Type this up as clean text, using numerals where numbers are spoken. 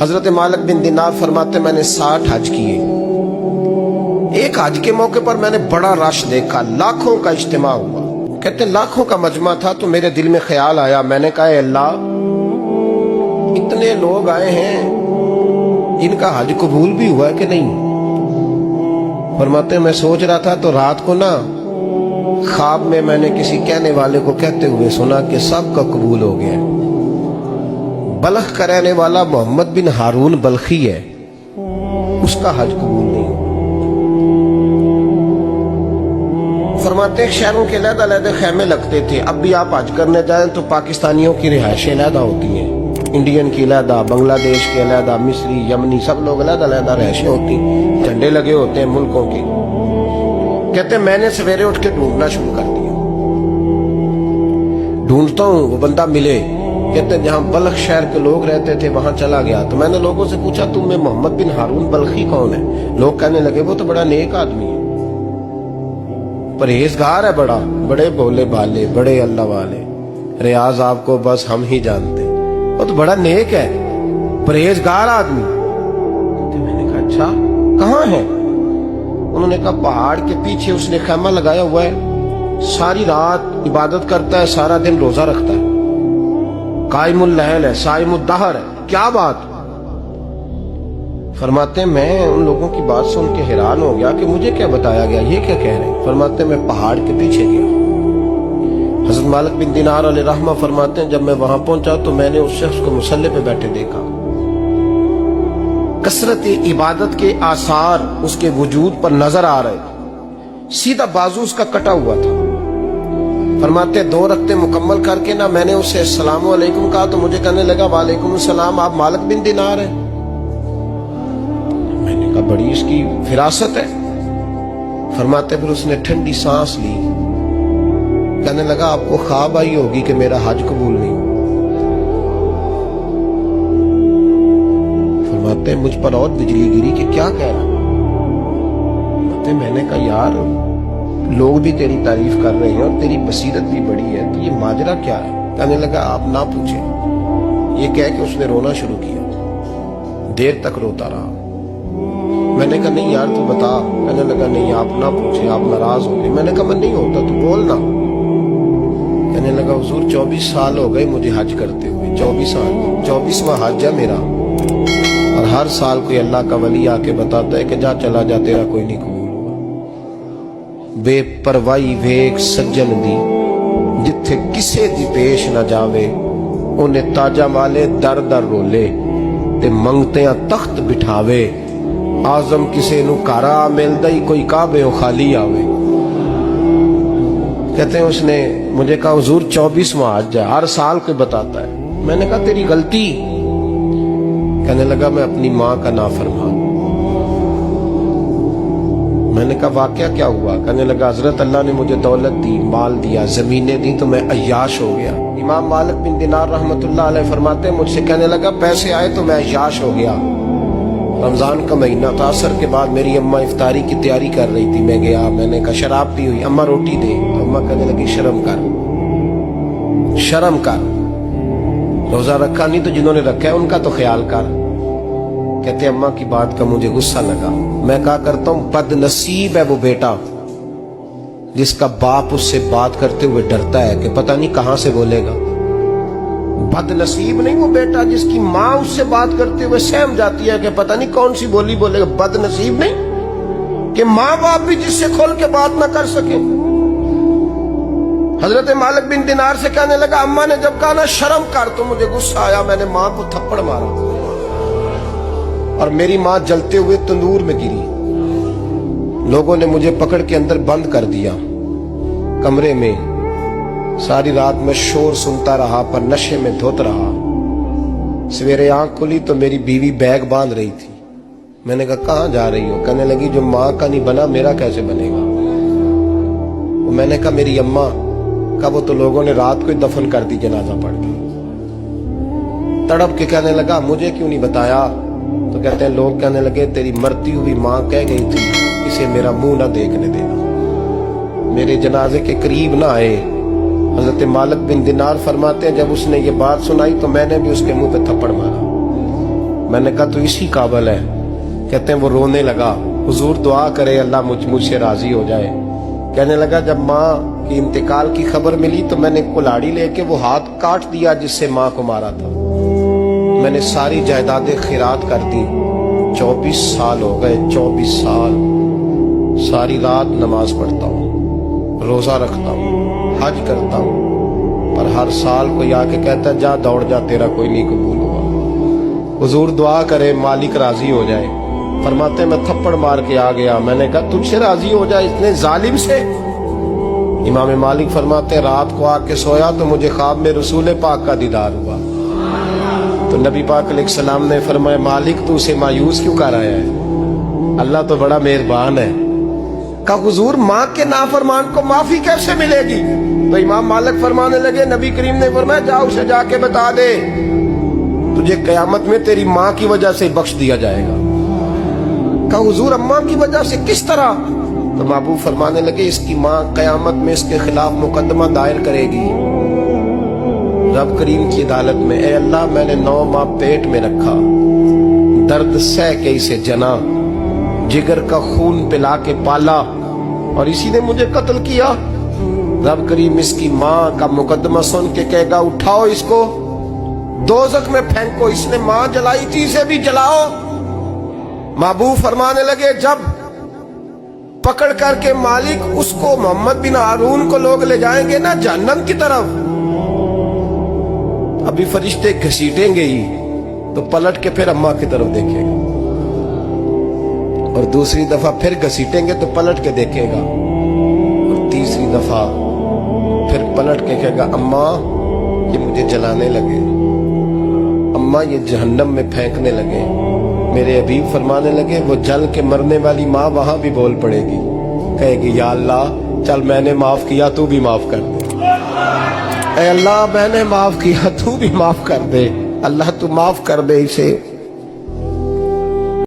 حضرت مالک بن دینار فرماتے میں نے 60 حج کیے. ایک حج کے موقع پر میں نے بڑا رش دیکھا, لاکھوں کا اجتماع ہوا. کہتے ہیں لاکھوں کا مجمع تھا تو میرے دل میں خیال آیا, میں نے کہا اے اللہ اتنے لوگ آئے ہیں, ان کا حج قبول بھی ہوا ہے کہ نہیں؟ فرماتے ہیں میں سوچ رہا تھا تو رات کو نا خواب میں نے کسی کہنے والے کو کہتے ہوئے سنا کہ سب کا قبول ہو گیا. بلخ کا رہنے والا محمد بن ہارون بلخی ہے, اس کا حج قبول نہیں. فرماتے ہیں شہروں کے علیحدہ علیحدہ خیمے لگتے تھے. اب بھی آپ حج کرنے جائیں تو پاکستانیوں کی رہائشیں علیحدہ ہوتی ہیں, انڈین کی علیحدہ, بنگلہ دیش کے علیحدہ, مصری, یمنی, سب لوگ علیحدہ علیحدہ رہائشیں ہوتی ہیں, جھنڈے لگے ہوتے ہیں ملکوں کے. کہتے ہیں میں نے سویرے اٹھ کے ڈھونڈنا شروع کر دیا, ڈھونڈتا ہوں وہ بندہ ملے. کہتے ہیں جہاں بلخ شہر کے لوگ رہتے تھے وہاں چلا گیا تو میں نے لوگوں سے پوچھا تم میں محمد بن ہارون بلخی کون ہے؟ لوگ کہنے لگے وہ تو بڑا نیک آدمی ہے, پرہیزگار ہے, بڑے بولے بالے, بڑے اللہ والے, ریاض آپ کو بس ہم ہی جانتے, وہ تو بڑا نیک ہے, پرہیزگار آدمی. میں نے کہا اچھا کہاں ہے؟ انہوں نے کہا پہاڑ کے پیچھے اس نے خیمہ لگایا ہوا ہے, ساری رات عبادت کرتا ہے, سارا دن روزہ رکھتا ہے, قائم اللیل ہے, صائم الدہر ہے. کیا بات؟ فرماتے ہیں میں ان لوگوں کی بات سن کے حیران ہو گیا کہ مجھے کیا بتایا گیا, یہ کیا کہہ رہے ہیں؟ فرماتے ہیں میں پہاڑ کے پیچھے گیا. حضرت مالک بن دینار علیہ رحمہ فرماتے ہیں جب میں وہاں پہنچا تو میں نے اس شخص کو مصلی پہ بیٹھے دیکھا. کثرت عبادت کے آثار اس کے وجود پر نظر آ رہے, سیدھا بازو اس کا کٹا ہوا تھا. فرماتے 2 رکعتیں مکمل کر کے نا میں نے اسے السلام علیکم کہا تو مجھے کہنے لگا وعلیکم السلام, آپ مالک بن دینار ہیں؟ میں نے کہا بڑی اس کی فراست ہے. فرماتے پھر اس نے ٹھنڈی سانس لی, کہنے لگا آپ کو خواب آئی ہوگی کہ میرا حج قبول نہیں. فرماتے ہیں مجھ پر اور بجلی گری کہ کیا کہہ رہا. میں نے کہا یار لوگ بھی تیری تعریف کر رہے ہیں اور تیری بصیرت بھی بڑی ہے, تو یہ ماجرا کیا ہے؟ کہنے لگا آپ نہ پوچھیں. یہ کہہ کے اس نے رونا شروع کیا, دیر تک روتا رہا. میں نے کہا نہیں یار تو بتا. کہنے لگا نہیں آپ نہ پوچھیں, آپ ناراض ہو گئے. میں نے کہا میں نہیں ہوتا, تو بولنا. کہنے لگا حضور 24 سال ہو گئے مجھے حج کرتے ہوئے, 24 سال, 24واں حج ہے میرا, اور ہر سال کوئی اللہ کا ولی آ کے بتاتا ہے کہ جا چلا جا تیرا کوئی نہیں قبول ہوا. بے پروائی ویک سجن دی جتھے کسے دی پیش نہ جاوے, انہیں تاجا والے در در رولے تے منگتیاں تخت بٹھاوے. آزم کسے نو کارا ملدا ہی کوئی کعبے او خالی آوے. کہتے ہیں اس نے مجھے کہا حضور 24واں حج ہے, ہر سال کوئی بتاتا ہے. میں نے کہا تیری غلطی. کہنے لگا میں اپنی ماں کا نافرمان. میں نے کہا واقعہ کیا ہوا؟ کہنے لگا حضرت اللہ نے مجھے دولت دی, مال دیا, زمینیں دی تو میں عیاش ہو گیا. امام مالک بن دینار رحمت اللہ علیہ فرماتے ہیں مجھ سے کہنے لگا پیسے آئے تو میں عیاش ہو گیا. رمضان کا مہینہ تھا, عصر کے بعد میری اماں افطاری کی تیاری کر رہی تھی, میں گیا, میں نے کہا شراب پی ہوئی, اماں روٹی دے. تو اماں کہنے لگی شرم کر, شرم کر, روزہ رکھا نہیں تو جنہوں نے رکھا ہے ان کا تو خیال کر. کہتے اماں کی بات کا مجھے غصہ لگا. میں کہا کرتا ہوں بد نصیب ہے وہ بیٹا جس کا باپ اس سے بات کرتے ہوئے ڈرتا ہے کہ پتہ نہیں کہاں سے بولے گا. بد نصیب نہیں وہ بیٹا جس کی ماں اس سے بات کرتے ہوئے سہم جاتی ہے کہ پتہ نہیں کون سی بولی بولے گا. بد نصیب نہیں کہ ماں باپ بھی جس سے کھول کے بات نہ کر سکے. حضرت مالک بن دینار سے کہنے لگا اماں نے جب کہا نا شرم کر تو مجھے غصہ آیا, میں نے ماں کو تھپڑ مارا اور میری ماں جلتے ہوئے تندور میں گری. لوگوں نے مجھے پکڑ کے اندر بند کر دیا کمرے میں. ساری رات میں شور سنتا رہا پر نشے میں دھوت رہا. سویرے آنکھ کھلی تو میری بیوی بیگ باندھ رہی تھی. میں نے کہا کہاں جا رہی ہو؟ کہنے لگی جو ماں کا نہیں بنا میرا کیسے بنے گا. میں نے کہا میری اماں کا وہ تو لوگوں نے رات کو ہی دفن کر دی جنازہ پڑھ کے. تڑپ کے کہنے لگا مجھے کیوں نہیں بتایا؟ تو کہتے ہیں لوگ کہنے لگے تیری مرتی ہوئی ماں کہہ گئی تھی اسے میرا منہ نہ دیکھنے دینا. میرے جنازے کے قریب نہ آئے. حضرت مالک بن دینار فرماتے ہیں جب اس نے یہ بات سنائی تو میں نے بھی اس کے منہ پہ تھپڑ مارا. میں نے کہا تو اسی قابل ہے. کہتے ہیں وہ رونے لگا, حضور دعا کرے اللہ مجھ سے راضی ہو جائے. کہنے لگا جب ماں کی انتقال کی خبر ملی تو میں نے کلاڑی لے کے وہ ہاتھ کاٹ دیا جس سے ماں کو مارا تھا. میں نے ساری جائیدادیں خیرات کر دی. 24 سال ہو گئے, 24 سال ساری رات نماز پڑھتا ہوں, روزہ رکھتا ہوں, حج کرتا ہوں, پر ہر سال کوئی آ کے کہتا ہے جا دوڑ جا تیرا کوئی نہیں قبول ہوا. حضور دعا کرے مالک راضی ہو جائے. فرماتے ہیں میں تھپڑ مار کے آ گیا. میں نے کہا تجھ سے راضی ہو جائے اتنے ظالم سے. امام مالک فرماتے ہیں رات کو آ کے سویا تو مجھے خواب میں رسول پاک کا دیدار ہوا. تو نبی پاک علیہ السلام نے فرمایا مالک تو اسے مایوس کیوں کر آیا ہے, اللہ تو بڑا مہربان ہے. کہا حضور ماں کے نافرمان کو معافی کیسے ملے گی؟ تو امام مالک فرمانے لگے نبی کریم نے فرمایا جا اسے جا کے بتا دے تجھے قیامت میں تیری ماں کی وجہ سے بخش دیا جائے گا. کہا حضور اماں کی وجہ سے کس طرح؟ تو محبوب فرمانے لگے اس کی ماں قیامت میں اس کے خلاف مقدمہ دائر کرے گی رب کریم کی عدالت میں. اے اللہ میں نے 9 ماہ پیٹ میں رکھا, درد سہ کے اسے جنا, جگر کا خون پلا کے پالا, اور اسی نے مجھے قتل کیا. رب کریم اس کی ماں کا مقدمہ سن کے کہے گا اٹھاؤ اس کو دوزخ میں پھینکو, اس نے ماں جلائی تھی اسے بھی جلاؤ. محبوب فرمانے لگے جب پکڑ کر کے مالک اس کو محمد بن ہارون کو لوگ لے جائیں گے نا جہنم کی طرف, ابھی فرشتے گھسیٹیں گے ہی تو پلٹ کے پھر اماں کی طرف دیکھے گا, اور دوسری دفعہ پھر گھسیٹیں گے تو پلٹ کے دیکھے گا, اور تیسری دفعہ پھر پلٹ کے کہے گا اماں یہ مجھے جلانے لگے, اماں یہ جہنم میں پھینکنے لگے. میرے حبیب فرمانے لگے وہ جل کے مرنے والی ماں وہاں بھی بول پڑے گی, کہے گی یا اللہ چل میں نے معاف کیا تو بھی معاف کر دے, اے اللہ میں نے معاف کیا تو بھی معاف کر دے, اللہ تو معاف کر دے اسے.